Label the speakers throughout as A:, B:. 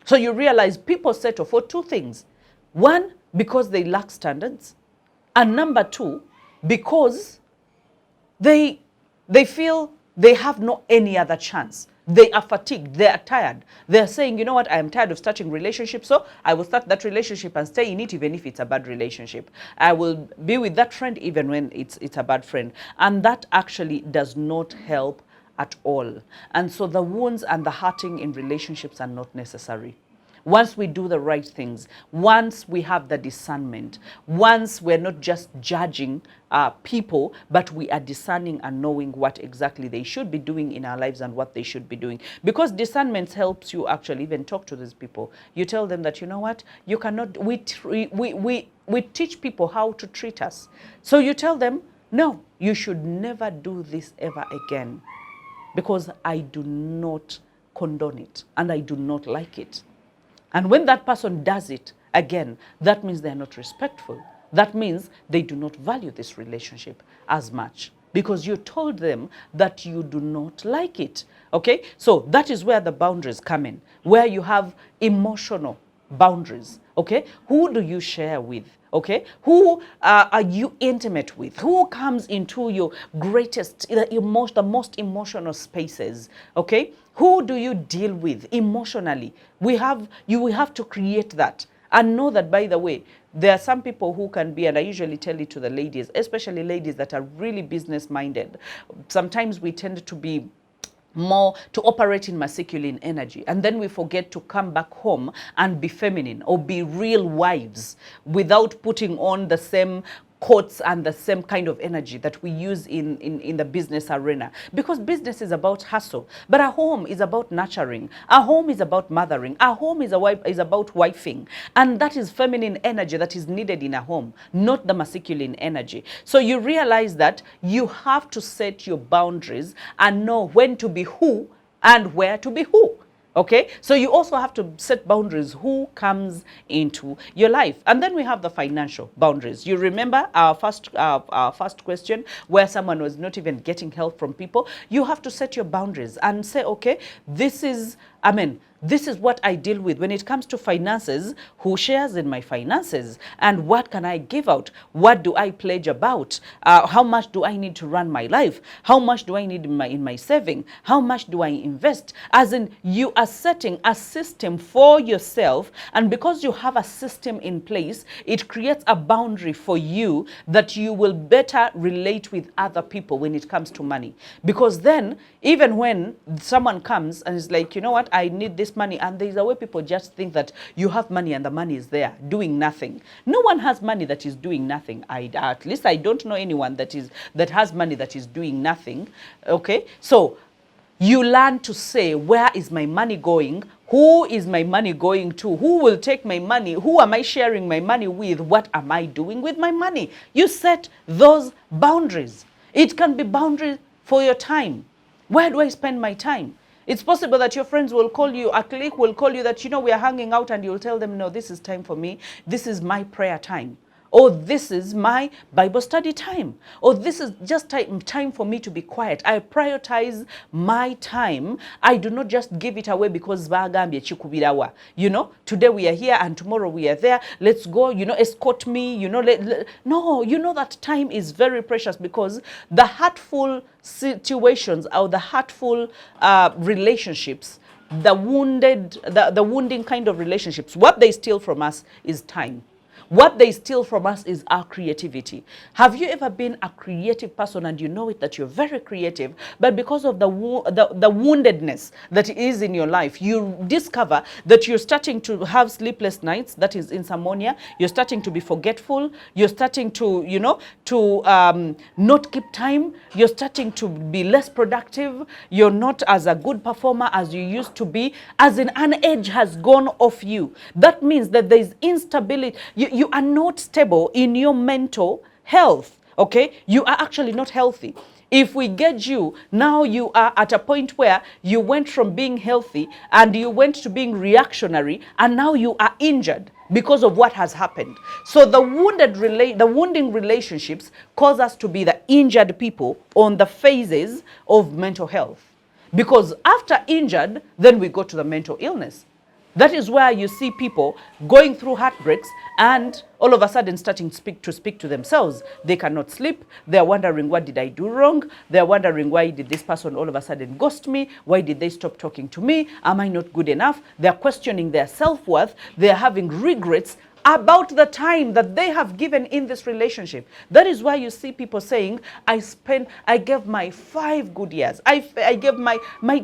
A: So you realize people settle for two things. One, because they lack standards. And number two, because they feel they have no any other chance. They are fatigued, they are tired. They're saying, you know what, I am tired of starting relationships, so I will start that relationship and stay in it even if it's a bad relationship. I will be with that friend even when it's a bad friend. And that actually does not help at all. And so the wounds and the hurting in relationships are not necessary. Once we do the right things, once we have the discernment, once we're not just judging people, but we are discerning and knowing what exactly they should be doing in our lives and what they should be doing. Because discernment helps you actually even talk to these people. You tell them that, you know what, you cannot, we teach people how to treat us. So you tell them, no, you should never do this ever again, because I do not condone it and I do not like it. And when that person does it again, that means they're not respectful. That means they do not value this relationship as much, because you told them that you do not like it. Okay? So that is where the boundaries come in, where you have emotional boundaries. Okay? Who do you share with? Okay, who are you intimate with? Who comes into your greatest, the most emotional spaces? Okay, who do you deal with emotionally? You will have to create that and know that, by the way, there are some people who can be, and I usually tell it to the ladies, especially ladies that are really business minded. Sometimes we tend to be more to operate in masculine energy, and then we forget to come back home and be feminine or be real wives without putting on the same coats and the same kind of energy that we use in the business arena. Because business is about hustle, but our home is about nurturing. Our home is about mothering. Our home is about wifing. And that is feminine energy that is needed in a home, not the masculine energy. So you realize that you have to set your boundaries and know when to be who and where to be who. Okay, so you also have to set boundaries, who comes into your life. And then we have the financial boundaries. You remember our first question, where someone was not even getting help from people. You have to set your boundaries and say, okay, this is what I deal with when it comes to finances. Who shares in my finances, and what can I give out? What do I pledge about? How much do I need to run my life? How much do I need in my saving? How much do I invest? As in, you are setting a system for yourself, and because you have a system in place, it creates a boundary for you that you will better relate with other people when it comes to money. Because then, even when someone comes and is like, you know what, I need this money, and there's a way people just think that you have money and the money is there doing nothing. No one has money that is doing nothing. At least I don't know anyone that has money that is doing nothing. Okay, so you learn to say, where is my money going? Who is my money going to? Who will take my money? Who am I sharing my money with? What am I doing with my money? You set those boundaries. It can be boundaries for your time. Where do I spend my time? It's possible that your friends will call you, a colleague will call you that, you know, we are hanging out, and you'll tell them, no, this is time for me. This is my prayer time. Or this is my Bible study time. Or this is just time for me to be quiet. I prioritize my time. I do not just give it away because you know, today we are here and tomorrow we are there. Let's go, you know, escort me, you know. No, you know that time is very precious, because the hurtful situations or the hurtful relationships, the wounding kind of relationships, what they steal from us is time. What they steal from us is our creativity. Have you ever been a creative person and you know it, that you're very creative, but because of the woundedness that is in your life, you discover that you're starting to have sleepless nights, that is insomnia, you're starting to be forgetful, you're starting to, you know, to not keep time, you're starting to be less productive, you're not as a good performer as you used to be, as in an edge has gone off you. That means that there's instability. You are not stable in your mental health, okay? You are actually not healthy. If we get you, now you are at a point where you went from being healthy and you went to being reactionary, and now you are injured because of what has happened. So the wounding relationships cause us to be the injured people on the phases of mental health. Because after injured, then we go to the mental illness. That is where you see people going through heartbreaks and all of a sudden starting to speak to themselves. They cannot sleep. They're wondering, what did I do wrong? They're wondering, why did this person all of a sudden ghost me? Why did they stop talking to me? Am I not good enough? They're questioning their self-worth. They're having regrets about the time that they have given in this relationship. That is why you see people saying, I gave my 5 good years. I gave my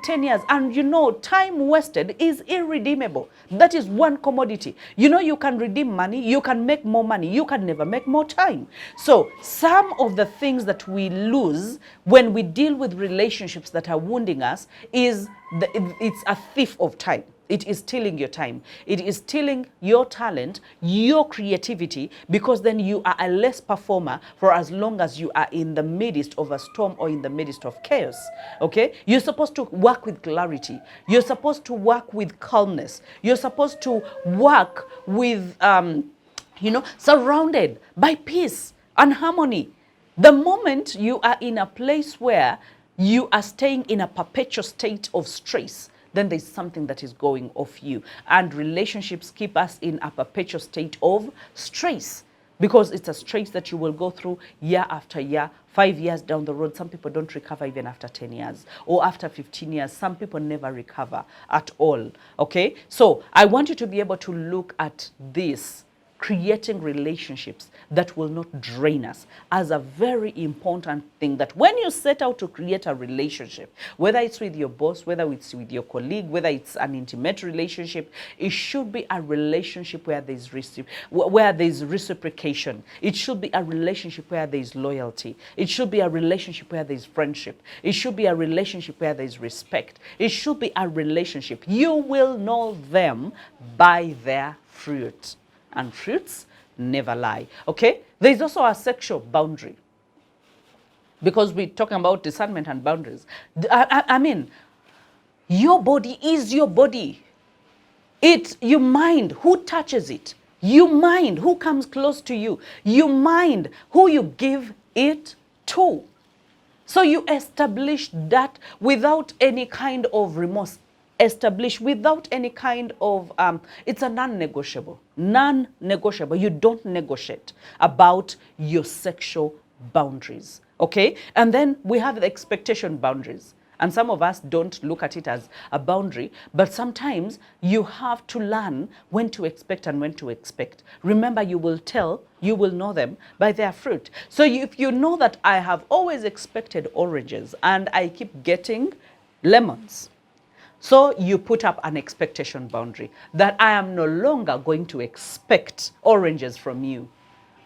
A: 10 years. And you know, time wasted is irredeemable. That is one commodity. You know, you can redeem money, you can make more money, you can never make more time. So some of the things that we lose when we deal with relationships that are wounding us is, it's a thief of time. It is stealing your time. It is stealing your talent, your creativity, because then you are a less performer for as long as you are in the midst of a storm or in the midst of chaos. Okay? You're supposed to work with clarity. You're supposed to work with calmness. You're supposed to work with, surrounded by peace and harmony. The moment you are in a place where you are staying in a perpetual state of stress, then there's something that is going off you. And relationships keep us in a perpetual state of stress, because it's a stress that you will go through year after year. 5 years down the road, some people don't recover even after 10 years. Or after 15 years, some people never recover at all. Okay? So I want you to be able to look at this, creating relationships that will not drain us, as a very important thing. That when you set out to create a relationship, whether it's with your boss, whether it's with your colleague, whether it's an intimate relationship, it should be a relationship where there's reciprocation. It should be a relationship where there's loyalty. It should be a relationship where there's friendship. It should be a relationship where there's respect. It should be a relationship. You will know them by their fruit. And fruits never lie. Okay? There's also a sexual boundary, because we're talking about discernment and boundaries. I mean, your body is your body. You mind who touches it. You mind who comes close to you. You mind who you give it to. So you establish that without any kind of remorse. Establish without any kind of, it's a non-negotiable. Non-negotiable. You don't negotiate about your sexual boundaries. Okay? And then we have the expectation boundaries. And some of us don't look at it as a boundary, but sometimes you have to learn when to expect and when to expect. Remember, you will know them by their fruit. So if you know that I have always expected oranges and I keep getting lemons, so you put up an expectation boundary that I am no longer going to expect oranges from you.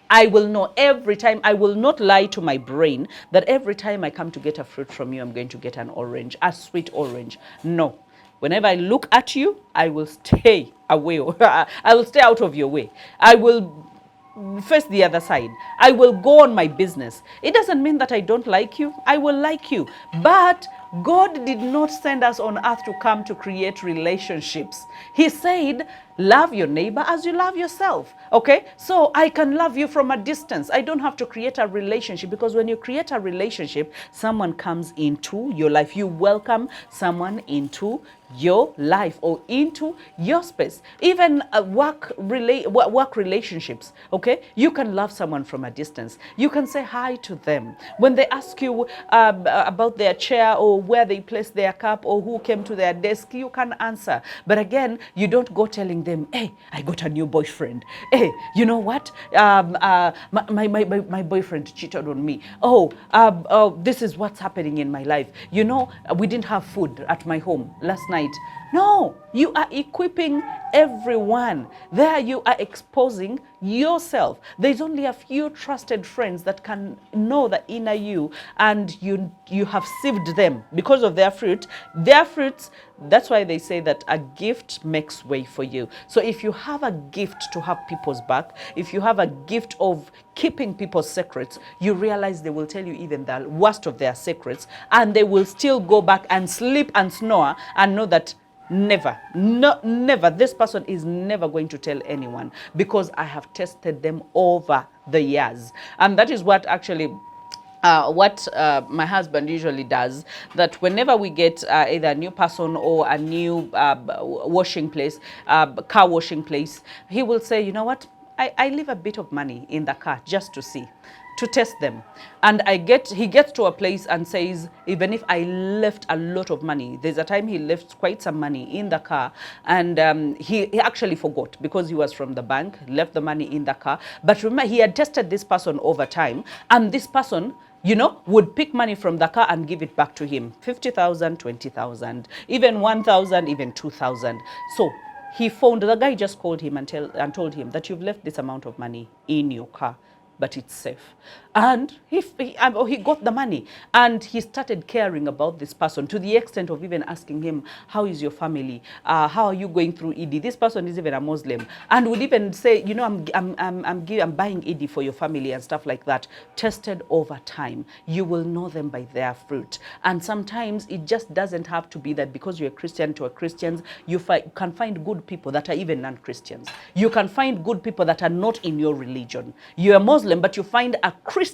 A: I will know every time. I will not lie to my brain that every time I come to get a fruit from you, I'm going to get an orange, a sweet orange. No. Whenever I look at you, I will stay away. I will stay out of your way. I will face the other side. I will go on my business. It doesn't mean that I don't like you. I will like you. But God did not send us on earth to come to create relationships. He said, love your neighbor as you love yourself. Okay? So I can love you from a distance. I don't have to create a relationship, because when you create a relationship, someone comes into your life. You welcome someone into your life or into your space. Even work relationships. Okay? You can love someone from a distance. You can say hi to them. When they ask you about their chair or where they place their cup or who came to their desk, you can answer. But again, you don't go telling them, hey, I got a new boyfriend. Hey, you know what? My boyfriend cheated on me. This is what's happening in my life. You know, we didn't have food at my home last night. No, you are equipping everyone. There you are exposing yourself. There's only a few trusted friends that can know the inner you, and you have sieved them because of their fruit. Their fruits, that's why they say that a gift makes way for you. So if you have a gift to have people's back, if you have a gift of keeping people's secrets, you realize they will tell you even the worst of their secrets, and they will still go back and sleep and snore and know that never, this person is never going to tell anyone, because I have tested them over the years. And that is what actually what my husband usually does, that whenever we get either a new person or a new washing place, car washing place, he will say, you know what, I leave a bit of money in the car just to see, to test them. And he gets to a place and says, even if I left a lot of money, there's a time he left quite some money in the car, and he actually forgot because he was from the bank, left the money in the car. But remember, he had tested this person over time, and this person, you know, would pick money from the car and give it back to him. 50,000, 20,000, even 1,000, even 2,000. So he phoned, the guy just called him and told him that you've left this amount of money in your car, but it's safe. And he got the money, and he started caring about this person to the extent of even asking him, how is your family? How are you going through Eid? This person is even a Muslim, and would even say, you know, I'm buying Eid for your family and stuff like that. Tested over time. You will know them by their fruit. And sometimes it just doesn't have to be that because you're a Christian to a Christians, you can find good people that are even non-Christians. You can find good people that are not in your religion. You're a Muslim, but you find a Christian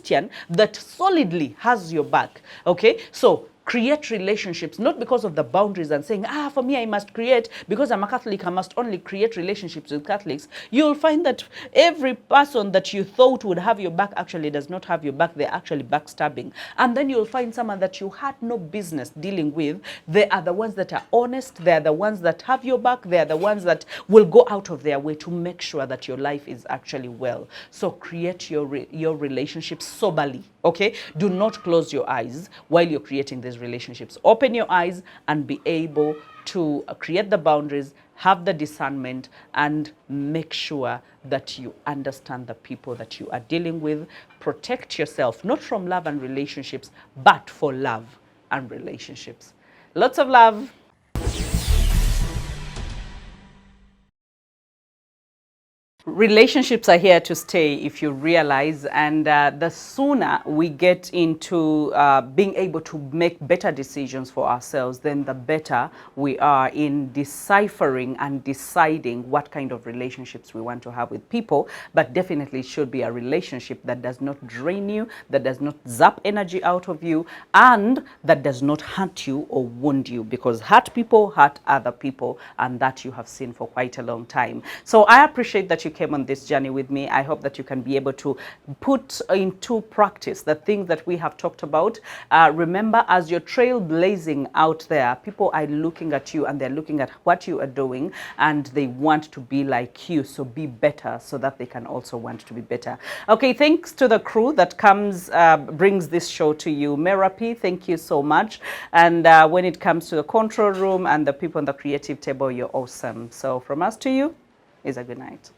A: that solidly has your back. Okay? So create relationships, not because of the boundaries and saying, for me, I must create, because I'm a Catholic, I must only create relationships with Catholics. You'll find that every person that you thought would have your back actually does not have your back. They're actually backstabbing. And then you'll find someone that you had no business dealing with. They are the ones that are honest. They're the ones that have your back. They're the ones that will go out of their way to make sure that your life is actually well. So create your relationships soberly. Okay? Do not close your eyes while you're creating these relationships. Open your eyes and be able to create the boundaries, have the discernment, and make sure that you understand the people that you are dealing with. Protect yourself, not from love and relationships, but for love and relationships. Lots of love. Relationships are here to stay, if you realize, and the sooner we get into being able to make better decisions for ourselves, then the better we are in deciphering and deciding what kind of relationships we want to have with people. But definitely it should be a relationship that does not drain you, that does not zap energy out of you, and that does not hurt you or wound you, because hurt people hurt other people, and that you have seen for quite a long time. So I appreciate that you came on this journey with me. I hope that you can be able to put into practice the things that we have talked about. Remember, as you're trailblazing out there, people are looking at you and they're looking at what you are doing, and they want to be like you. So be better so that they can also want to be better. Okay, thanks to the crew that brings this show to you. Merapi, thank you so much. And when it comes to the control room and the people on the creative table, you're awesome. So from us to you is a good night.